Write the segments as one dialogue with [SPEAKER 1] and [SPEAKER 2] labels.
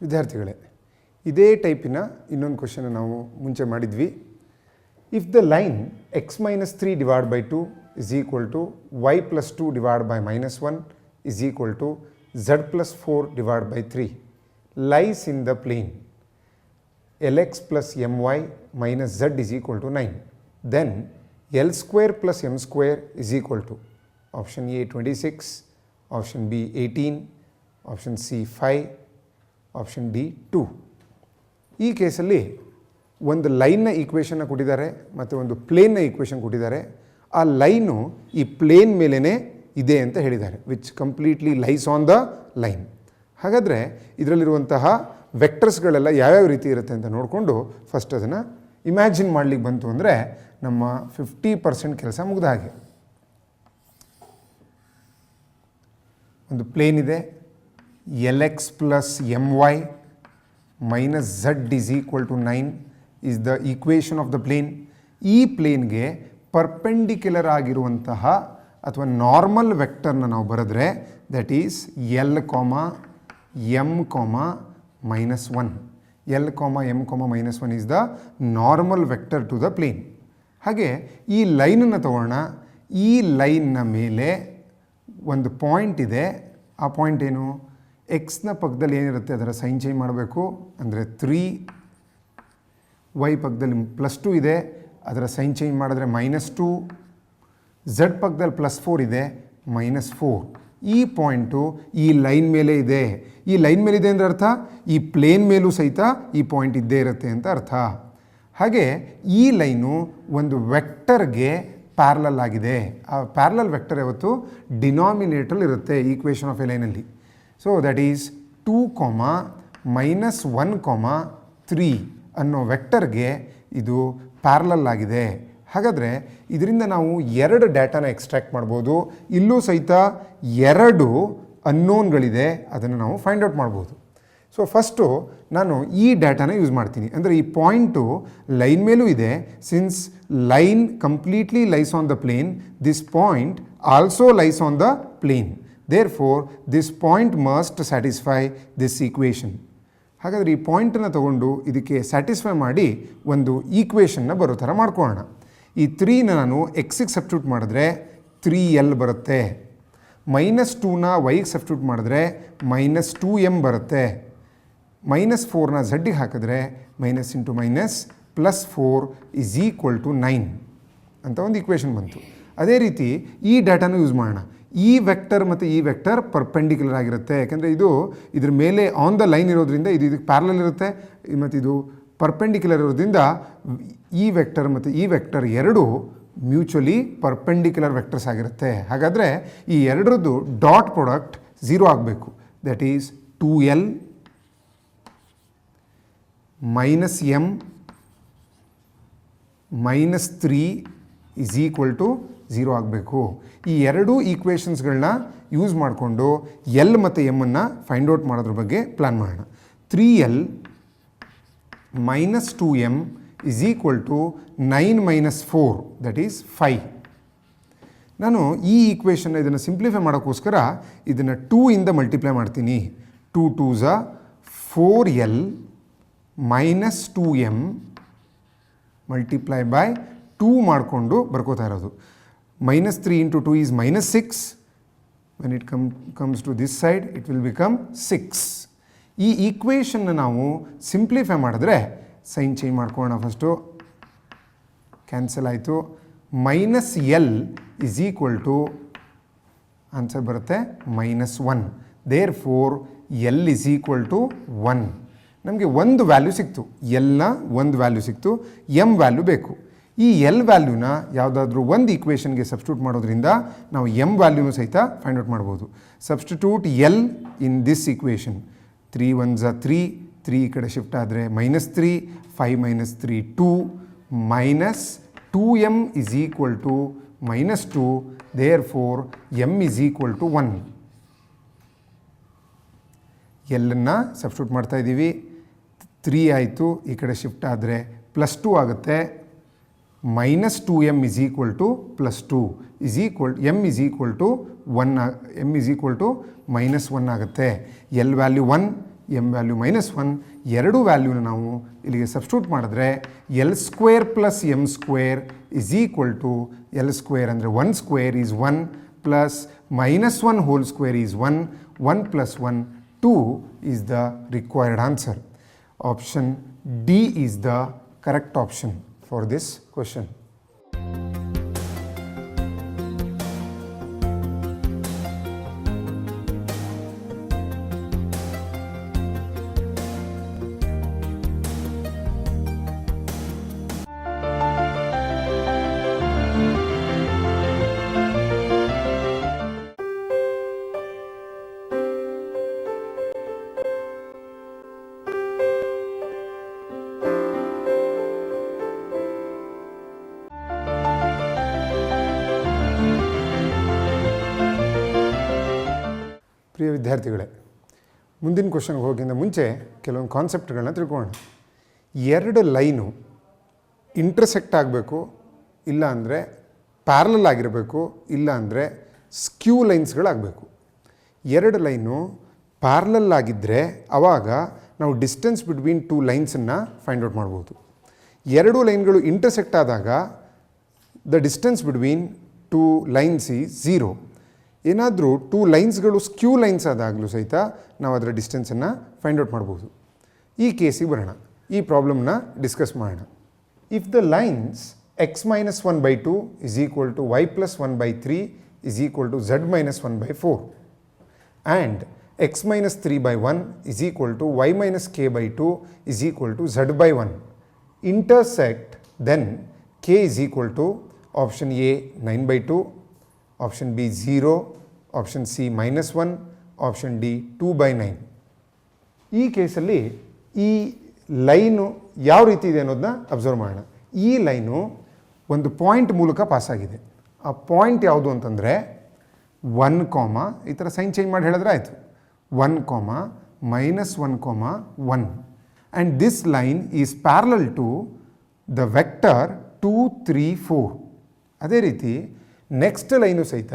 [SPEAKER 1] ವಿದ್ಯಾರ್ಥಿಗಳೇ, ಇದೇ ಟೈಪಿನ ಇನ್ನೊಂದು ಕ್ವಶನ್ ನಾವು ಮುಂಚೆ ಮಾಡಿದ್ವಿ. If the line x minus 3 divided by 2 is equal to y plus 2 divided by minus 1 is equal to z plus 4 divided by 3 lies in the plane lx plus my minus z is equal to 9, then L square plus m square is equal to option A 26, option B 18, option C 5, option D 2. ಈ ಕೇಸಲ್ಲಿ ಒಂದು ಲೈನ್ನ ಈಕ್ವೇಷನ್ನ ಕೊಟ್ಟಿದ್ದಾರೆ ಮತ್ತು ಒಂದು ಪ್ಲೇನ್ನ equation ಕೊಟ್ಟಿದ್ದಾರೆ. ಆ line ಈ ಪ್ಲೇನ್ ಮೇಲೇ ಇದೆ ಅಂತ ಹೇಳಿದ್ದಾರೆ, which completely lies on the line. ಹಾಗಾದರೆ ಇದರಲ್ಲಿರುವಂತಹ ವೆಕ್ಟರ್ಸ್ಗಳೆಲ್ಲ ಯಾವ್ಯಾವ ರೀತಿ ಇರುತ್ತೆ ಅಂತ ನೋಡಿಕೊಂಡು ಫಸ್ಟ್ ಅದನ್ನು ಇಮ್ಯಾಜಿನ್ ಮಾಡಲಿಕ್ಕೆ ಬಂತು ಅಂದರೆ ನಮ್ಮ 50% ಕೆಲಸ ಮುಗಿದ ಹಾಗೆ. ಒಂದು ಪ್ಲೇನ್ ಇದೆ, Lx plus my minus z is equal to 9 is the equation of the plane. ಈ ಪ್ಲೇನ್ಗೆ ಪರ್ಪೆಂಡಿಕ್ಯುಲರ್ ಆಗಿರುವಂತಹ ಅಥವಾ ನಾರ್ಮಲ್ ವೆಕ್ಟರ್ನ ನಾವು ಬರೆದ್ರೆ that is L, m, minus 1. L, m, minus 1 is the normal vector to the plane. ಹಾಗೆ ಈ ಲೈನನ್ನು ತಗೋಣ. ಈ ಲೈನ್ನ ಮೇಲೆ ಒಂದು ಪಾಯಿಂಟ್ ಇದೆ. ಆ ಪಾಯಿಂಟ್ ಏನು? ಎಕ್ಸ್ನ ಪಕ್ಕದಲ್ಲಿ ಏನಿರುತ್ತೆ ಅದರ ಸೈನ್ ಚೇಂಜ್ ಮಾಡಬೇಕು, ಅಂದರೆ 3. ವೈ ಪಕ್ಕದಲ್ಲಿ +2 ಇದೆ, ಅದರ ಸೈನ್ ಚೇಂಜ್ ಮಾಡಿದ್ರೆ -2. ಝಡ್ ಪಕ್ಕದಲ್ಲಿ +4 ಇದೆ, -4. ಈ ಪಾಯಿಂಟು ಈ ಲೈನ್ ಮೇಲೆ ಇದೆ. ಈ ಲೈನ್ ಮೇಲೆ ಇದೆ ಅಂದರೆ ಅರ್ಥ ಈ ಪ್ಲೇನ್ ಮೇಲೂ ಸಹಿತ ಈ ಪಾಯಿಂಟ್ ಇದ್ದೇ ಇರುತ್ತೆ ಅಂತ ಅರ್ಥ. ಹಾಗೆ ಈ ಲೈನು ಒಂದು ವೆಕ್ಟರ್ಗೆ ಪ್ಯಾರಲಲ್ ಆಗಿದೆ. ಆ ಪ್ಯಾರಲಲ್ ವೆಕ್ಟರ್ ಯಾವತ್ತು ಡಿನಾಮಿನೇಟರ್ ಇರುತ್ತೆ ಈಕ್ವೇಷನ್ ಆಫ್ ಎ ಲೈನಲ್ಲಿ. ಸೊ ದಟ್ ಈಸ್ 2, -1, 3 ಅನ್ನೋ ವೆಕ್ಟರ್ಗೆ ಇದು ಪ್ಯಾರಲಲ್ ಆಗಿದೆ. ಹಾಗಾದರೆ ಇದರಿಂದ ನಾವು 2 ಡೇಟಾನ ಎಕ್ಸ್ಟ್ರಾಕ್ಟ್ ಮಾಡ್ಬೋದು. ಇಲ್ಲೂ ಸಹಿತ 2 ಅನ್ನೋನ್ಗಳಿದೆ, ಅದನ್ನು ನಾವು ಫೈಂಡ್ ಔಟ್ ಮಾಡ್ಬೋದು. ಸೊ ಫಸ್ಟು ನಾನು ಈ ಡೇಟಾನ ಯೂಸ್ ಮಾಡ್ತೀನಿ. ಅಂದರೆ ಈ ಪಾಯಿಂಟು ಲೈನ್ ಮೇಲೂ ಇದೆ. Since line completely lies on the plane, this point also lies on the plane. Therefore this point must satisfy this equation. ಹಾಗಾದರೆ ಈ ಪಾಯಿಂಟನ್ನು ತಗೊಂಡು ಇದಕ್ಕೆ ಸ್ಯಾಟಿಸ್ಫೈ ಮಾಡಿ ಒಂದು ಈಕ್ವೇಷನ್ನ ಬರೋ ಥರ ಮಾಡ್ಕೊಳ್ಳೋಣ. ಈ 3ನ ನಾನು ಎಕ್ಸಿಗೆ ಸಬ್ಸ್ಟಿಟ್ಯೂಟ್ ಮಾಡಿದ್ರೆ 3L ಬರುತ್ತೆ. -2ನ ವೈಗೆ ಸಬ್ಸ್ಟಿಟ್ಯೂಟ್ ಮಾಡಿದ್ರೆ -2m ಬರುತ್ತೆ. -4ನ ಝಡ್ಡಿಗೆ ಹಾಕಿದ್ರೆ -(-) is equal to 9 ಅಂತ ಒಂದು ಈಕ್ವೇಷನ್ ಬಂತು. ಅದೇ ರೀತಿ ಈ ಡೇಟಾನು ಯೂಸ್ ಮಾಡೋಣ. ಈ ವೆಕ್ಟರ್ ಮತ್ತು ಈ ವೆಕ್ಟರ್ ಪರ್ಪೆಂಡಿಕ್ಯುಲರ್ ಆಗಿರುತ್ತೆ, ಯಾಕೆಂದರೆ ಇದ್ರ ಮೇಲೆ ಆನ್ ದ ಲೈನ್ ಇರೋದ್ರಿಂದ ಇದಕ್ಕೆ ಪ್ಯಾರಲಲ್ ಇರುತ್ತೆ, ಮತ್ತು ಇದು ಪರ್ಪೆಂಡಿಕ್ಯುಲರ್ ಇರೋದ್ರಿಂದ ಈ ವೆಕ್ಟರ್ ಮತ್ತು ಈ ವೆಕ್ಟರ್ ಎರಡೂ ಮ್ಯೂಚುವಲಿ ಪರ್ಪೆಂಡಿಕ್ಯುಲರ್ ವೆಕ್ಟರ್ಸ್ ಆಗಿರುತ್ತೆ. ಹಾಗಾದರೆ ಈ ಎರಡರದ್ದು ಡಾಟ್ ಪ್ರಾಡಕ್ಟ್ 0 ಆಗಬೇಕು. That is 2L -m -3 is equal to 0 ಆಗಬೇಕು. ಈ ಎರಡೂ ಈಕ್ವೇಷನ್ಸ್ಗಳನ್ನ ಯೂಸ್ ಮಾಡಿಕೊಂಡು L ಮತ್ತು ಎಮ್ಮನ್ನು ಫೈಂಡ್ ಔಟ್ ಮಾಡೋದ್ರ ಬಗ್ಗೆ ಪ್ಲ್ಯಾನ್ ಮಾಡೋಣ. 3L -2m is equal to 9 - 4 that is 5. ನಾನು ಈ ಈಕ್ವೇಷನ್ನ ಇದನ್ನು ಸಿಂಪ್ಲಿಫೈ ಮಾಡೋಕ್ಕೋಸ್ಕರ ಇದನ್ನು 2 ಇಂದ ಮಲ್ಟಿಪ್ಲೈ ಮಾಡ್ತೀನಿ. 2 2s 4L -2m multiply by 2 ಮಾಡಿಕೊಂಡು ಬರ್ಕೋತಾ ಇರೋದು. -3 × 2 is -6. when it comes to this side it will become 6. ಈ ಈಕ್ವೇಷನ್ನ ನಾವು ಸಿಂಪ್ಲಿಫೈ ಮಾಡಿದ್ರೆ ಸೈನ್ ಚೇಂಜ್ ಮಾಡ್ಕೊಳ್ಳೋಣ. ಫಸ್ಟು ಕ್ಯಾನ್ಸಲ್ ಆಯಿತು. -L is equal to answer ಬರುತ್ತೆ -1. Therefore L is equal to 1. ನಮಗೆ ಒಂದು ವ್ಯಾಲ್ಯೂ ಸಿಕ್ತು, Lನ ಒಂದು ವ್ಯಾಲ್ಯೂ ಸಿಕ್ತು, m ವ್ಯಾಲ್ಯೂ ಬೇಕು. ಈ L ವ್ಯಾಲ್ಯೂನ ಯಾವುದಾದ್ರೂ ಒಂದು ಈಕ್ವೇಷನ್ಗೆ ಸಬ್ಸ್ಟಿಟ್ಯೂಟ್ ಮಾಡೋದ್ರಿಂದ ನಾವು m ವ್ಯಾಲ್ಯೂನು ಸಹಿತ ಫೈಂಡ್ ಔಟ್ ಮಾಡ್ಬೋದು. Substitute L in this equation. 3 1s 3, 3 ಈ ಕಡೆ ಶಿಫ್ಟ್ ಆದರೆ -3, 5 - 3 2, -2m is equal to -2. therefore m is equal to 1. Lನ್ನು substitute ಮಾಡ್ತಾ ಇದ್ದೀವಿ. 3 ಆಯಿತು, ಈ ಕಡೆ ಶಿಫ್ಟ್ ಆದರೆ +2 ಆಗುತ್ತೆ. -2m is equal to +2 is equal m is equal to 1 m is equal to -1 ಆಗುತ್ತೆ. L ವ್ಯಾಲ್ಯೂ 1, ಎಮ್ ವ್ಯಾಲ್ಯೂ -1, ಎರಡು ವ್ಯಾಲ್ಯೂನ ನಾವು ಇಲ್ಲಿಗೆ ಸಬ್ಸ್ಟಿಟ್ಯೂಟ್ ಮಾಡಿದ್ರೆ l square plus m square is equal to l square ಅಂದರೆ 1 square is 1 plus -1 whole square is 1, 1 plus 1 2 is the required answer. Option D is the correct option for this question. ಪ್ರಿಯ ವಿದ್ಯಾರ್ಥಿಗಳೇ, ಮುಂದಿನ ಕ್ವಶನ್ಗೆ ಹೋಗಿಂದ ಮುಂಚೆ ಕೆಲವೊಂದು ಕಾನ್ಸೆಪ್ಟ್ಗಳನ್ನ ತಿಳ್ಕೊಳ್ಳೋಣ. ಎರಡು line intersect ಆಗಬೇಕು, ಇಲ್ಲ ಅಂದರೆ ಪ್ಯಾರಲಲ್ ಆಗಿರಬೇಕು, ಇಲ್ಲ ಅಂದರೆ ಸ್ಕ್ಯೂ ಲೈನ್ಸ್ಗಳಾಗಬೇಕು. ಎರಡು ಲೈನು ಪ್ಯಾರಲಲ್ ಆಗಿದ್ದರೆ ಆವಾಗ ನಾವು ಡಿಸ್ಟೆನ್ಸ್ ಬಿಟ್ವೀನ್ ಟೂ ಲೈನ್ಸನ್ನು ಫೈಂಡ್ ಔಟ್ ಮಾಡ್ಬೋದು. ಎರಡು ಲೈನ್ಗಳು ಇಂಟರ್ಸೆಕ್ಟ್ ಆದಾಗ the distance between two lines is 0. ಏನಾದರೂ ಟೂ ಲೈನ್ಸ್ಗಳು ಸ್ಕ್ಯೂ ಲೈನ್ಸ್ ಆದಾಗಲೂ ಸಹಿತ ನಾವು ಅದರ ಡಿಸ್ಟೆನ್ಸನ್ನು ಫೈಂಡ್ ಔಟ್ ಮಾಡ್ಬೋದು. ಈ ಕೇಸಿಗೆ ಬರೋಣ, ಈ ಪ್ರಾಬ್ಲಮ್ನ ಡಿಸ್ಕಸ್ ಮಾಡೋಣ. If the lines x-1/2 is equal to y+1/3 is equal to z-1/4 and x-3/1 is equal to y-k/2 is equal to z/1 intersect, then k is equal to option A 9/2, option B 0, option C -1, option D 2/9. ಈ ಕೇಸಲ್ಲಿ ಈ line ಯಾವ ರೀತಿ ಇದೆ ಅನ್ನೋದನ್ನ observe ಮಾಡೋಣ. ಈ line ಒಂದು ಪಾಯಿಂಟ್ ಮೂಲಕ ಪಾಸಾಗಿದೆ. ಆ ಪಾಯಿಂಟ್ ಯಾವುದು ಅಂತಂದರೆ 1, ಈ ಥರ ಸೈನ್ ಚೇಂಜ್ ಮಾಡಿ ಹೇಳಿದ್ರೆ ಆಯಿತು, 1, -1, 1 and this line is parallel to the vector 2, 3, 4. ಅದೇ ರೀತಿ ನೆಕ್ಸ್ಟ್ ಲೈನು ಸಹಿತ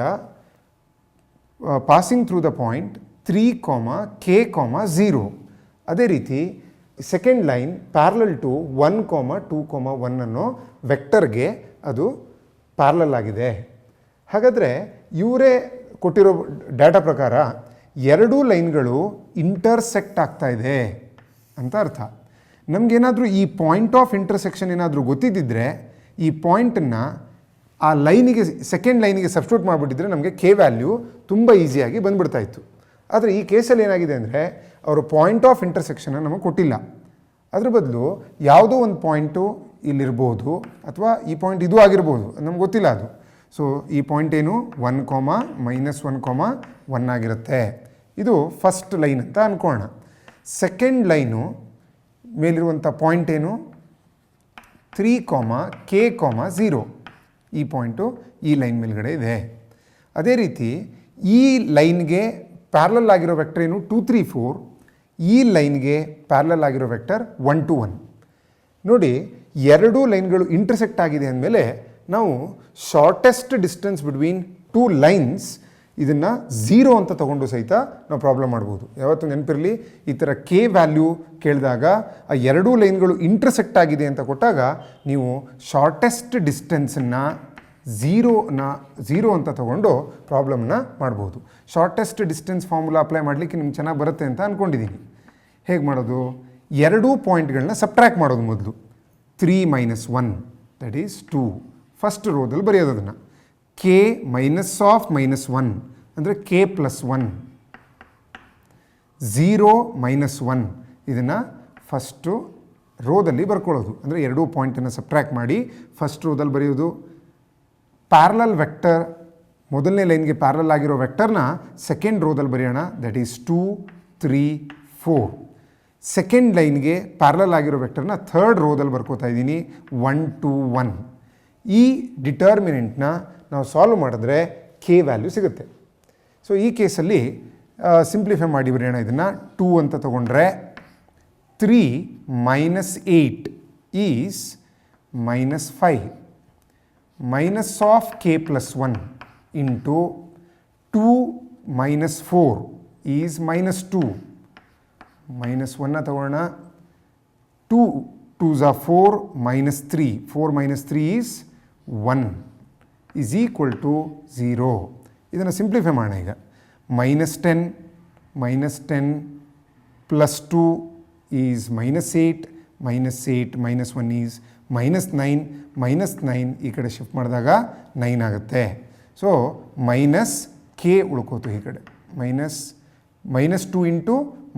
[SPEAKER 1] passing through the point 3, k, 0. ಅದೇ ರೀತಿ ಸೆಕೆಂಡ್ ಲೈನ್ ಪ್ಯಾರಲಲ್ ಟು 1, 2, 1 ಅನ್ನೋ ವೆಕ್ಟರ್ಗೆ ಅದು ಪ್ಯಾರಲಲ್ ಆಗಿದೆ. ಹಾಗಾದರೆ ಇವರೇ ಕೊಟ್ಟಿರೋ ಡಾಟಾ ಪ್ರಕಾರ ಎರಡೂ ಲೈನ್ಗಳು ಇಂಟರ್ಸೆಕ್ಟ್ ಆಗ್ತಾ ಇದೆ ಅಂತ ಅರ್ಥ. ನಮಗೇನಾದರೂ ಈ ಪಾಯಿಂಟ್ ಆಫ್ ಇಂಟರ್ಸೆಕ್ಷನ್ ಏನಾದರೂ ಗೊತ್ತಿದ್ದಿದ್ರೆ ಈ ಪಾಯಿಂಟನ್ನು ಆ ಲೈನಿಗೆ ಸೆಕೆಂಡ್ ಲೈನಿಗೆ ಸಬ್ಸ್ಟಿಟ್ಯೂಟ್ ಮಾಡಿಬಿಟ್ಟಿದ್ರೆ ನಮಗೆ ಕೆ ವ್ಯಾಲ್ಯೂ ತುಂಬ ಈಸಿಯಾಗಿ ಬಂದುಬಿಡ್ತಾ ಇತ್ತು. ಆದರೆ ಈ ಕೇಸಲ್ಲಿ ಏನಾಗಿದೆ ಅಂದರೆ ಅವರು ಪಾಯಿಂಟ್ ಆಫ್ ಇಂಟರ್ಸೆಕ್ಷನ್ನ ನಮಗೆ ಕೊಟ್ಟಿಲ್ಲ. ಅದ್ರ ಬದಲು ಯಾವುದೋ ಒಂದು ಪಾಯಿಂಟು ಇಲ್ಲಿರ್ಬೋದು ಅಥವಾ ಈ ಪಾಯಿಂಟ್ ಇದು ಆಗಿರ್ಬೋದು, ನಮ್ಗೆ ಗೊತ್ತಿಲ್ಲ ಅದು. ಸೊ ಈ ಪಾಯಿಂಟ್ ಏನು 1, -1, 1 ಆಗಿರುತ್ತೆ. ಇದು ಫಸ್ಟ್ ಲೈನ್ ಅಂತ ಅಂದ್ಕೊಳ್ಳೋಣ. ಸೆಕೆಂಡ್ ಲೈನು ಮೇಲಿರುವಂಥ ಪಾಯಿಂಟ್ ಏನು 3, k, 0. ಈ ಪಾಯಿಂಟು ಈ ಲೈನ್ ಮೇಲ್ಗಡೆ ಇದೆ. ಅದೇ ರೀತಿ ಈ ಲೈನ್ಗೆ ಪ್ಯಾರಲಲ್ ಆಗಿರೋ ವೆಕ್ಟರ್ ಏನು 2, 3, 4. ಈ ಲೈನ್ಗೆ ಪ್ಯಾರಲಲ್ ಆಗಿರೋ ವೆಕ್ಟರ್ 1, 2, 1. ನೋಡಿ, ಎರಡೂ ಲೈನ್ಗಳು ಇಂಟರ್ಸೆಕ್ಟ್ ಆಗಿದೆ ಅಂದಮೇಲೆ ನಾವು shortest distance between two lines ಇದನ್ನು 0 ಅಂತ ತೊಗೊಂಡು ಸಹಿತ ನಾವು ಪ್ರಾಬ್ಲಮ್ ಮಾಡ್ಬೋದು. ಯಾವತ್ತೂ ನೆನಪಿರಲಿ, ಈ ಥರ ಕೆ ವ್ಯಾಲ್ಯೂ ಕೇಳಿದಾಗ ಆ ಎರಡೂ ಲೈನ್ಗಳು ಇಂಟರ್ಸೆಕ್ಟ್ ಆಗಿದೆ ಅಂತ ಕೊಟ್ಟಾಗ ನೀವು ಶಾರ್ಟೆಸ್ಟ್ ಡಿಸ್ಟೆನ್ಸನ್ನು 0 ಅಂತ ತೊಗೊಂಡು ಪ್ರಾಬ್ಲಮ್ನ ಮಾಡ್ಬೋದು. ಶಾರ್ಟೆಸ್ಟ್ ಡಿಸ್ಟೆನ್ಸ್ ಫಾರ್ಮುಲಾ ಅಪ್ಲೈ ಮಾಡಲಿಕ್ಕೆ ನಿಮ್ಗೆ ಚೆನ್ನಾಗಿ ಬರುತ್ತೆ ಅಂತ ಅಂದ್ಕೊಂಡಿದ್ದೀನಿ. ಹೇಗೆ ಮಾಡೋದು? ಎರಡೂ ಪಾಯಿಂಟ್ಗಳನ್ನ ಸಬ್ಟ್ರ್ಯಾಕ್ಟ್ ಮಾಡೋದು. ಮೊದಲು 3 - 1 ದಟ್ ಈಸ್ 2 ಫಸ್ಟ್ ರೋದಲ್ಲಿ ಬರೆಯೋದು. ಅದನ್ನು k -1 ಅಂದರೆ k + 1, 0 - 1 ಇದನ್ನು ಫಸ್ಟು ರೋದಲ್ಲಿ ಬರ್ಕೊಳ್ಳೋದು. ಅಂದರೆ ಎರಡೂ ಪಾಯಿಂಟನ್ನು ಸಬ್ಟ್ರ್ಯಾಕ್ಟ್ ಮಾಡಿ ಫಸ್ಟ್ ರೋದಲ್ಲಿ ಬರೆಯೋದು. ಪ್ಯಾರಲಲ್ ವೆಕ್ಟರ್, ಮೊದಲನೇ ಲೈನ್ಗೆ ಪ್ಯಾರಲಲ್ ಆಗಿರೋ ವೆಕ್ಟರ್ನ ಸೆಕೆಂಡ್ ರೋದಲ್ಲಿ ಬರೆಯೋಣ. That is 2, 3, 4. ಸೆಕೆಂಡ್ ಲೈನ್ಗೆ ಪ್ಯಾರಲಲ್ ಆಗಿರೋ ವೆಕ್ಟರ್ನ ಥರ್ಡ್ ರೋದಲ್ಲಿ ಬರ್ಕೋತಾ ಇದ್ದೀನಿ 1, 2, 1. ಈ ಡಿಟರ್ಮಿನೆಂಟ್ನ ನಾವು ಸಾಲ್ವ್ ಮಾಡಿದ್ರೆ ಕೆ ವ್ಯಾಲ್ಯೂ ಸಿಗುತ್ತೆ. ಸೊ ಈ ಕೇಸಲ್ಲಿ ಸಿಂಪ್ಲಿಫೈ ಮಾಡಿ ಬರೆಯೋಣ. ಇದನ್ನು 2 ಅಂತ ತೊಗೊಂಡ್ರೆ 3 - 8 is -5 -k + 1 into 2 - 4 is -2 minus 1ನ ತಗೊಳ್ಳೋಣ. 2 2s are 4 minus 3. 4 minus 3 is 1 is equal to 0. ಇದನ್ನು ಸಿಂಪ್ಲಿಫೈ ಮಾಡೋಣ ಈಗ. minus 10 plus 2 is minus 8 minus 1 is minus 9 ಈ ಕಡೆ ಶಿಫ್ಟ್ ಮಾಡಿದಾಗ 9 ಆಗುತ್ತೆ. ಸೊ ಮೈನಸ್ ಕೆ ಉಳ್ಕೋತು ಈ ಕಡೆ. Minus 2 into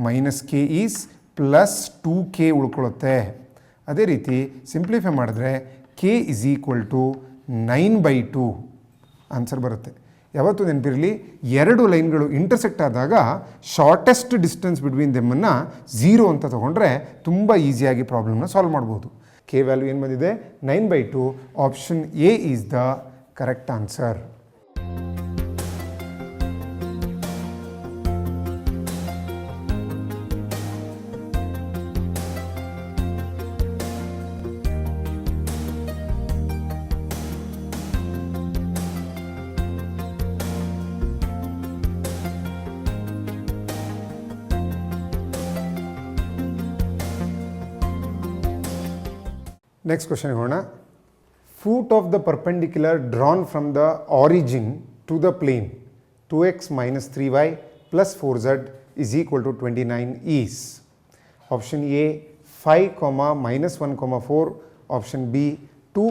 [SPEAKER 1] minus k is plus 2k ಉಳ್ಕೊಳ್ಳುತ್ತೆ. ಅದೇ ರೀತಿ ಸಿಂಪ್ಲಿಫೈ ಮಾಡಿದ್ರೆ k is equal to 9/2 answer ಬರುತ್ತೆ. ಯಾವತ್ತೂ ನೆನಪಿರಲಿ, ಎರಡು ಲೈನ್ಗಳು ಇಂಟರ್ಸೆಕ್ಟ್ ಆದಾಗ ಶಾರ್ಟೆಸ್ಟ್ ಡಿಸ್ಟೆನ್ಸ್ ಬಿಟ್ವೀನ್ ದೆಮ್ಮನ್ನು 0 ಅಂತ ತೊಗೊಂಡ್ರೆ ತುಂಬ ಈಸಿಯಾಗಿ ಪ್ರಾಬ್ಲಮ್ನ ಸಾಲ್ವ್ ಮಾಡ್ಬೋದು. ಕೆ ವ್ಯಾಲ್ಯೂ ಏನು ಬಂದಿದೆ? 9/2. Option A is the correct answer. Next question ಹೋಗೋಣ. Foot of the perpendicular drawn from the origin to the plane 2x minus 3y plus 4z is equal to 29 is. Option A 5, minus 1, 4. Option B 2,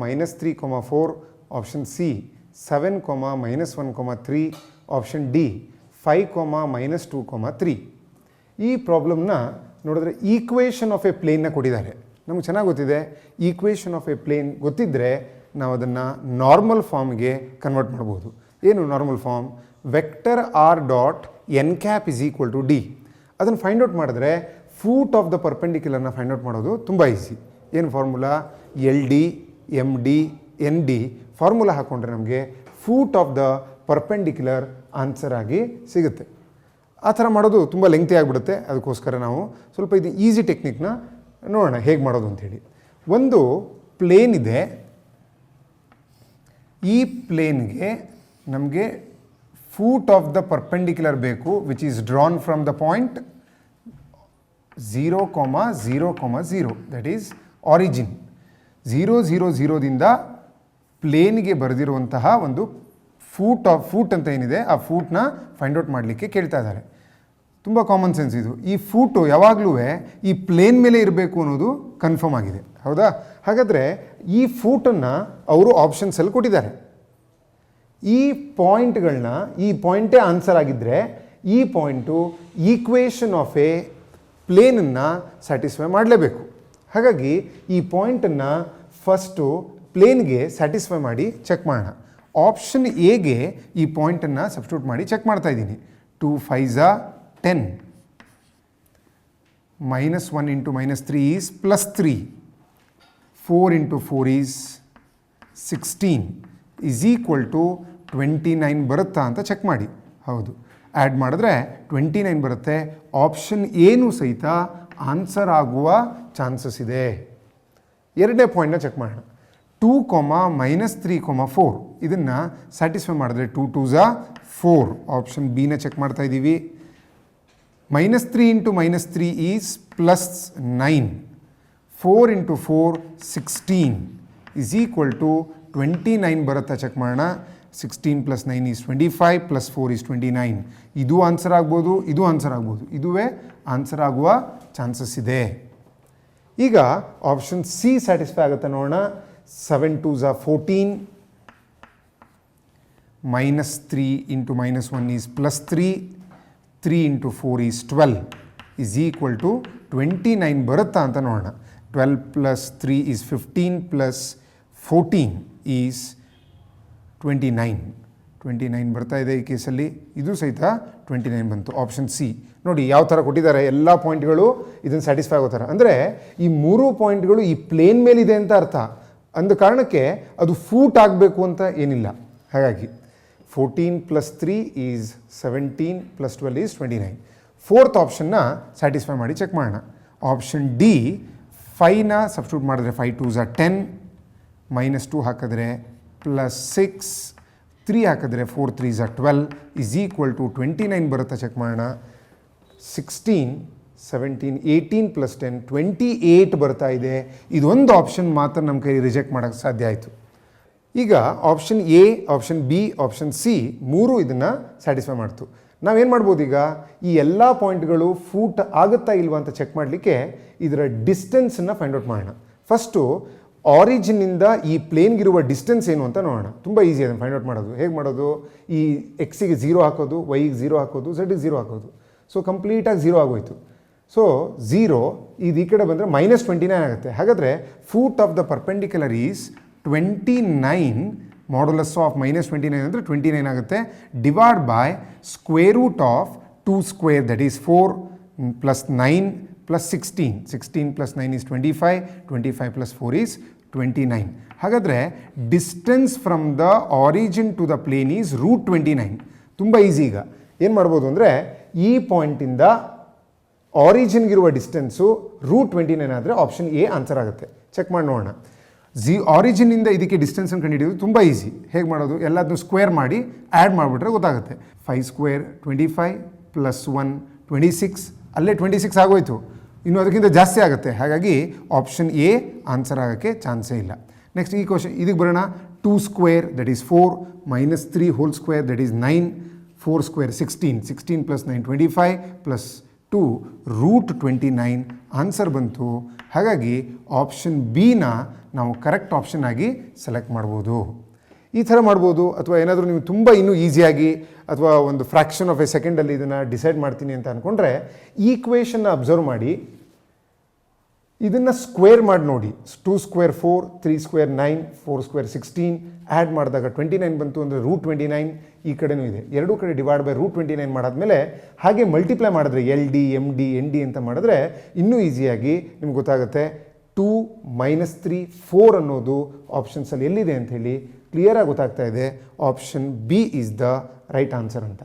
[SPEAKER 1] minus 3, 4. Option C 7, minus 1, 3. Option D 5, minus 2, 3. ಈ ಪ್ರಾಬ್ಲಮ್ನ ನೋಡಿದ್ರೆ equation of A ಪ್ಲೇನ್ನ ಕೊಟ್ಟಿದ್ದಾರೆ. ನಮಗೆ ಚೆನ್ನಾಗಿ ಗೊತ್ತಿದೆ, equation of A plane ಗೊತ್ತಿದ್ದರೆ ನಾವು ಅದನ್ನು normal ಫಾರ್ಮ್ಗೆ ಕನ್ವರ್ಟ್ ಮಾಡ್ಬೋದು. ಏನು normal form? Vector R dot N cap is equal to D. ಅದನ್ನು ಫೈಂಡ್ ಔಟ್ ಮಾಡಿದ್ರೆ ಫೂಟ್ ಆಫ್ ದ ಪರ್ಪೆಂಡಿಕ್ಯುಲರ್ನ ಫೈಂಡ್ ಔಟ್ ಮಾಡೋದು ತುಂಬ ಈಸಿ. ಏನು formula? L D M D N D formula ಹಾಕ್ಕೊಂಡ್ರೆ ನಮಗೆ foot of the perpendicular answer ಆಗಿ ಸಿಗುತ್ತೆ. ಆ ಥರ ಮಾಡೋದು ತುಂಬ ಲೆಂಗ್ತಿ ಆಗಿಬಿಡುತ್ತೆ. ಅದಕ್ಕೋಸ್ಕರ ನಾವು ಸ್ವಲ್ಪ ಇದು ಈಸಿ ಟೆಕ್ನಿಕ್ನ ನೋಡೋಣ ಹೇಗೆ ಮಾಡೋದು ಅಂಥೇಳಿ. ಒಂದು ಪ್ಲೇನ್ ಇದೆ. ಈ ಪ್ಲೇನ್ಗೆ ನಮಗೆ ಫೂಟ್ ಆಫ್ ದ ಪರ್ಪೆಂಡಿಕ್ಯುಲರ್ ಬೇಕು, which is drawn from the point 0, 0, 0, that is origin. 0, 0, 0ದಿಂದ ಪ್ಲೇನ್ಗೆ ಬರೆದಿರುವಂತಹ ಒಂದು ಫೂಟ್ ಅಂತ ಏನಿದೆ ಆ ಫೂಟ್ನ ಫೈಂಡ್ ಔಟ್ ಮಾಡಲಿಕ್ಕೆ ಕೇಳ್ತಾ ಇದ್ದಾರೆ. ತುಂಬ ಕಾಮನ್ ಸೆನ್ಸ್ ಇದು. ಈ ಫೂಟು ಯಾವಾಗಲೂ ಈ ಪ್ಲೇನ್ ಮೇಲೆ ಇರಬೇಕು ಅನ್ನೋದು ಕನ್ಫರ್ಮ್ ಆಗಿದೆ, ಹೌದಾ? ಹಾಗಾದರೆ ಈ ಫೂಟನ್ನು ಅವರು ಆಪ್ಷನ್ಸಲ್ಲಿ ಕೊಟ್ಟಿದ್ದಾರೆ. ಈ ಪಾಯಿಂಟ್ಗಳನ್ನ, ಈ ಪಾಯಿಂಟೇ ಆನ್ಸರ್ ಆಗಿದ್ದರೆ ಈ ಪಾಯಿಂಟು ಈಕ್ವೇಷನ್ ಆಫ್ ಎ ಪ್ಲೇನನ್ನು ಸ್ಯಾಟಿಸ್ಫೈ ಮಾಡಲೇಬೇಕು. ಹಾಗಾಗಿ ಈ ಪಾಯಿಂಟನ್ನು ಫಸ್ಟು ಪ್ಲೇನ್ಗೆ ಸ್ಯಾಟಿಸ್ಫೈ ಮಾಡಿ ಚೆಕ್ ಮಾಡೋಣ. ಆಪ್ಷನ್ ಎಗೆ ಈ ಪಾಯಿಂಟನ್ನು ಸಬ್ಸ್ಟಿಟ್ಯೂಟ್ ಮಾಡಿ ಚೆಕ್ ಮಾಡ್ತಾ ಇದ್ದೀನಿ. 2 5s are 10. minus 1 into minus 3 is plus 3. 4 into 4 is 16 is equal to 29 ಬರುತ್ತಾ ಅಂತ ಚೆಕ್ ಮಾಡಿ. ಹೌದು, ಆ್ಯಡ್ ಮಾಡಿದ್ರೆ 29 ಬರುತ್ತೆ. ಆಪ್ಷನ್ ಏನು ಸಹಿತ ಆನ್ಸರ್ ಆಗುವ ಚಾನ್ಸಸ್ ಇದೆ. ಎರಡನೇ ಪಾಯಿಂಟ್ನ ಚೆಕ್ ಮಾಡೋಣ. 2, minus 3, 4 ಇದನ್ನು ಸ್ಯಾಟಿಸ್ಫೈ ಮಾಡಿದ್ರೆ 2 2s are 4. ಆಪ್ಷನ್ ಬಿನ ಚೆಕ್ ಮಾಡ್ತಾ ಇದ್ದೀವಿ. minus 3 into minus 3 is plus 9. 4 into 4 16 is equal to 29 ಬರುತ್ತಾ ಚೆಕ್ ಮಾಡೋಣ. 16 plus 9 is 25 plus 4 is 29. ಇದು ಆನ್ಸರ್ ಆಗ್ಬೋದು, ಇದು ಆನ್ಸರ್ ಆಗ್ಬೋದು. ಇದುವೇ ಆನ್ಸರ್ ಆಗುವ ಚಾನ್ಸಸ್ ಇದೆ. ಈಗ ಆಪ್ಷನ್ ಸಿ ಸ್ಯಾಟಿಸ್ಫೈ ಆಗುತ್ತೆ ನೋಡೋಣ. 7 2s are 14. minus 3 into minus 1 is plus 3. 3 into 4 is 12 is equal to 29 ಬರುತ್ತಾ ಅಂತ ನೋಡೋಣ. 12 plus 3 is 15 plus 14 is 29. 29 ಬರ್ತಾ ಇದೆ ಈ ಕೇಸಲ್ಲಿ. ಇದು ಸಹಿತ 29 ಬಂತು. ಆಪ್ಷನ್ ಸಿ ನೋಡಿ ಯಾವ ಥರ ಕೊಟ್ಟಿದ್ದಾರೆ. ಎಲ್ಲ ಪಾಯಿಂಟ್ಗಳು ಇದನ್ನು ಸ್ಯಾಟಿಸ್ಫೈ ಆಗೋ ಥರ. ಅಂದರೆ ಈ 3 ಪಾಯಿಂಟ್ಗಳು ಈ ಪ್ಲೇನ್ ಮೇಲಿದೆ ಅಂತ ಅರ್ಥ. ಅಂದ ಕಾರಣಕ್ಕೆ ಅದು ಫೂಟ್ ಆಗಬೇಕು ಅಂತ ಏನಿಲ್ಲ. ಹಾಗಾಗಿ 14 plus 3 is 17 plus 12 is 29. Fourth ಆಪ್ಷನ್ನ satisfy ಮಾಡಿ ಚೆಕ್ ಮಾಡೋಣ. ಆಪ್ಷನ್ ಡಿ 5ನ ಸಬ್ಸ್ಟಿಟ್ಯೂಟ್ ಮಾಡಿದ್ರೆ 5 2s are 10. minus 2 ಹಾಕಿದ್ರೆ plus 6. 3 ಹಾಕಿದ್ರೆ 4 3s are 12 is equal to 29 ಬರುತ್ತೆ ಚೆಕ್ ಮಾಡೋಣ. 16 17, 18 ಪ್ಲಸ್ 10, 28 ಬರ್ತಾ ಇದೆ. ಇದೊಂದು ಆಪ್ಷನ್ ಮಾತ್ರ ನಮ್ಮ ಕೈ ರಿಜೆಕ್ಟ್ ಮಾಡೋಕ್ಕೆ ಸಾಧ್ಯ ಆಯಿತು. ಈಗ option A, option B, option C ಮೂರು ಇದನ್ನು ಸ್ಯಾಟಿಸ್ಫೈ ಮಾಡ್ತು. ನಾವೇನು ಮಾಡ್ಬೋದು ಈಗ, ಈ ಎಲ್ಲ ಪಾಯಿಂಟ್ಗಳು ಫೂಟ್ ಆಗುತ್ತಾ ಇಲ್ವಾ ಅಂತ ಚೆಕ್ ಮಾಡಲಿಕ್ಕೆ ಇದರ ಡಿಸ್ಟೆನ್ಸನ್ನು ಫೈಂಡ್ ಔಟ್ ಮಾಡೋಣ. ಫಸ್ಟು ಆರಿಜಿನಿಂದ ಈ ಪ್ಲೇನ್ಗಿರುವ ಡಿಸ್ಟೆನ್ಸ್ ಏನು ಅಂತ ನೋಡೋಣ. ತುಂಬ ಈಸಿ ಅದನ್ನು ಫೈಂಡ್ ಔಟ್ ಮಾಡೋದು. ಹೇಗೆ ಮಾಡೋದು, ಈ ಎಕ್ಸಿಗೆ 0 ಹಾಕೋದು, ವೈಗೆ 0 ಹಾಕೋದು, ಝಡ್ಗೆ 0 ಹಾಕೋದು. ಸೊ ಕಂಪ್ಲೀಟಾಗಿ 0 ಆಗೋಯ್ತು. ಸೊ 0 ಇದು ಈ ಕಡೆ ಬಂದರೆ -29 ಆಗುತ್ತೆ. ಹಾಗಾದರೆ foot of the perpendicular is 29, modulus of -29 ಅಂದರೆ 29 ಆಗುತ್ತೆ, divide by square root of 2 square, that is 4 plus 9 plus 16. 16 plus 9 is 25, 25 plus 4 is 29. ಹಾಗಾದರೆ distance from the origin to the plane is √29. ತುಂಬ ಈಸಿ. ಈಗ ಏನು ಮಾಡ್ಬೋದು ಅಂದರೆ, ಈ ಪಾಯಿಂಟಿಂದ ಆರಿಜಿನ್ಗಿರುವ ಡಿಸ್ಟೆನ್ಸು √29 ಆದರೆ ಆಪ್ಷನ್ ಎ ಆನ್ಸರ್ ಆಗುತ್ತೆ. ಚೆಕ್ ಮಾಡಿ ನೋಡೋಣ. ಆರಿಜಿನಿಂದ ಇದಕ್ಕೆ ಡಿಸ್ಟೆನ್ಸನ್ನು ಕಂಡುಹಿಡಿಯೋದು ತುಂಬ ಈಸಿ. ಹೇಗೆ ಮಾಡೋದು, ಎಲ್ಲದನ್ನು ಸ್ಕ್ವೇರ್ ಮಾಡಿ ಆ್ಯಡ್ ಮಾಡಿಬಿಟ್ರೆ ಗೊತ್ತಾಗುತ್ತೆ. 5 ಸ್ಕ್ವೇರ್ 25 ಪ್ಲಸ್ 1 26, ಅಲ್ಲೇ 26 ಆಗೋಯ್ತು. ಇನ್ನು ಅದಕ್ಕಿಂತ ಜಾಸ್ತಿ ಆಗುತ್ತೆ. ಹಾಗಾಗಿ ಆಪ್ಷನ್ ಎ ಆನ್ಸರ್ ಆಗೋಕ್ಕೆ ಚಾನ್ಸೇ ಇಲ್ಲ. ನೆಕ್ಸ್ಟ್ ಈ ಕ್ವಶನ್ ಇದಕ್ಕೆ ಬರೋಣ. 2 square that is 4 minus 3 whole square that is 9, 4 square 16, 16 plus 9 25 plus 2 √29 answer ಬಂತು. ಹಾಗಾಗಿ ಆಪ್ಷನ್ ಬಿನ ನಾವು ಕರೆಕ್ಟ್ ಆಪ್ಷನ್ ಆಗಿ ಸೆಲೆಕ್ಟ್ ಮಾಡ್ಬೋದು. ಈ ಥರ ಮಾಡ್ಬೋದು. ಅಥವಾ ಏನಾದರೂ ನೀವು ತುಂಬ ಇನ್ನೂ ಈಸಿಯಾಗಿ ಅಥವಾ ಒಂದು ಫ್ರ್ಯಾಕ್ಷನ್ ಆಫ್ ಎ ಸೆಕೆಂಡಲ್ಲಿ ಇದನ್ನು ಡಿಸೈಡ್ ಮಾಡ್ತೀನಿ ಅಂತ ಅಂದ್ಕೊಂಡ್ರೆ, ಈಕ್ವೇಷನ್ನ ಅಬ್ಸರ್ವ್ ಮಾಡಿ ಇದನ್ನು ಸ್ಕ್ವೇರ್ ಮಾಡಿ ನೋಡಿ. 2 ಸ್ಕ್ವೇರ್ 4, 3 ಸ್ಕ್ವೇರ್ 9, 4 ಸ್ಕ್ವೇರ್ 16 ಆ್ಯಡ್ ಮಾಡಿದಾಗ 29 ಬಂತು ಅಂದರೆ √29. ಈ ಕಡೆನೂ ಇದೆ, ಎರಡೂ ಕಡೆ ಡಿವೈಡ್ ಬೈ √29 ಮಾಡಾದ್ಮೇಲೆ ಹಾಗೆ ಮಲ್ಟಿಪ್ಲೈ ಮಾಡಿದ್ರೆ LD MD ND ಅಂತ ಮಾಡಿದ್ರೆ ಇನ್ನೂ ಈಸಿಯಾಗಿ ನಿಮ್ಗೆ ಗೊತ್ತಾಗುತ್ತೆ 2 - 3 4 ಅನ್ನೋದು ಆಪ್ಷನ್ಸಲ್ಲಿ ಎಲ್ಲಿದೆ ಅಂತ ಹೇಳಿ ಕ್ಲಿಯರಾಗಿ ಗೊತ್ತಾಗ್ತಾ ಇದೆ. Option B is the right answer ಅಂತ.